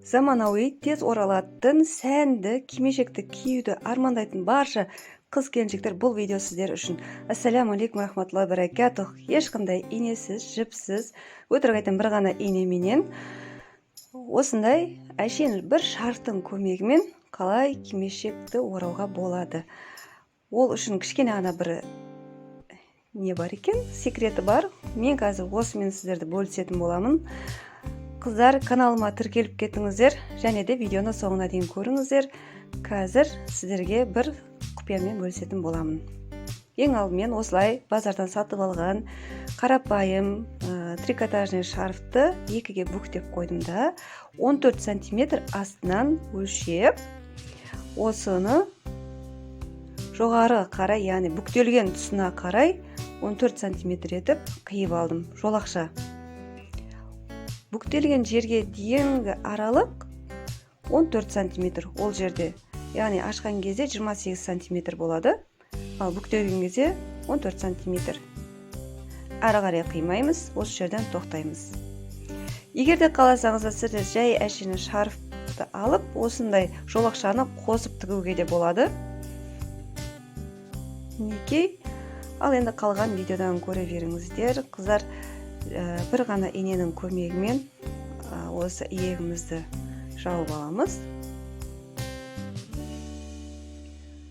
Заманауи, тез оралатын, сәнді, кимешекті киюді армандайтын барша қыз-келіншектер бұл видео сіздер үшін. Ассаламу алейкум рахматуллахи баракатух. Ешқандай инесіз, жіпсіз, өтірік айтам бір ғана инеменен осындай әшейін бір шарфтың көмегімен қалай кимешекті орауға болады. Ол үшін кішкене ғана бір не бар екен, секреті бар. Мен қазір осымен сіздерді бөлісетін боламын. Қыздар, каналыма тіркеліп кетіңіздер, және де видеоны соңына дейін көріңіздер. Қазір сіздерге бір құпиямен бөлісетін боламын. Ең алдымен осылай базардан сатып алған қарапайым трикотажный шарфты екіге бүктеп қойдым да, 14 см астынан өлшеп, осыны жоғары қарай, яғни бүктелген тұсына қарай 14 см етіп қиып алдым, жолақша. Бүктелген жерге дейінгі аралық 14 см ол жерде, яғни ашқан кезде 28 см болады, ал бүктелген кезде 14 см. Ары қарай қимаймыз, осы жерден тоқтаймыз. Егер де қаласаңыз, сіздер жай әшейін шарфты алып, осындай жолақшаны қосып тігуге де болады. Мінекей, ал енді қалған видеодан көре беріңіздер. Қыздар, бір ғана иненің көмегімен осы иегімізді жауып аламыз.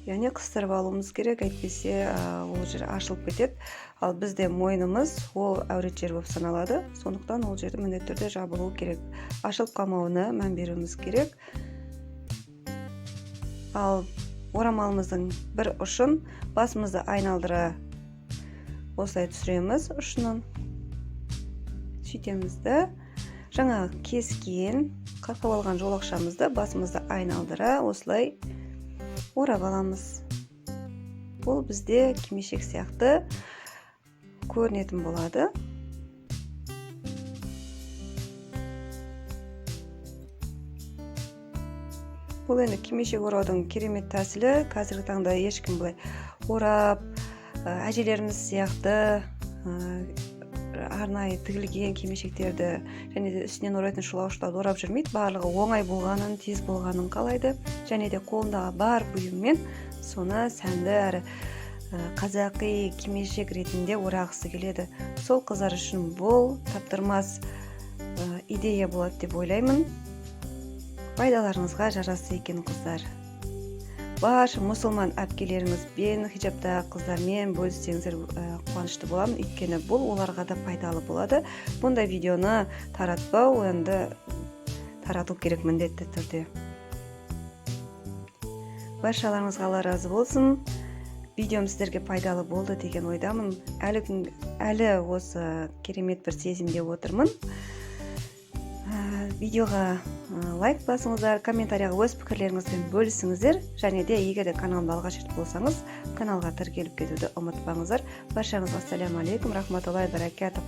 Яғни қыстырып алуымыз керек, әйтпесе ол жер ашылып кетеді. Ал бізде мойнымыз ол әурет жер болып саналады. Сондықтан ол жерді міндетті түрде жабылуы керек. Ашылып қалмауына мән беруіміз керек. Ал орамалымыздың бір ұшын басымызды айналдыра осылай түсіреміз ұшынан. Сөйтемізді. Жаңағы кескен, қақып алған жолақшамызды басымызды айналдыра осылай орап аламыз. Бұл бізде кимешек сияқты көрінетін болады. Бұл енді кимешек ораудың керемет тәсілі. Қазіргі таңда ешкім бұлай орап, әжелеріміз сияқты арнайы тігілген кимешектерді және де үстінен орайтын шұлауыштарды орап жүрмейді. Барлығы оңай болғанын, тез болғанын қалайды. Және де қолындағы бар бұйыммен соны сәнді әрі қазақи кимешек ретінде орағысы келеді. Сол қыздар үшін бұл таптырмас идея болады деп ойлаймын. Пайдаларыңызға жарасты екен, қыздар. Барша мұсылман әпкелеріңізбен, хиджабта қыздармен бөліссеңіздер қуанышты боламын, өйткені бұл оларға да пайдалы болады. Бұндай видеоны таратпау, енді тарату керек міндетті түрде. Баршаларыңызға Алла разы болсын. Видеом сіздерге пайдалы болды деген ойдамын. Әлі осы керемет бір сезімде отырмын. Видеоға лайк басыңыздар, комментарияға өз пікірлеріңізбен бөлісіңіздер, және де егер де каналымда алғаш рет болсаңыз, каналға тіркеліп кетуді ұмытпаңыздар. Баршаңызға ассаламу алейкум рахматуллахи баракатух.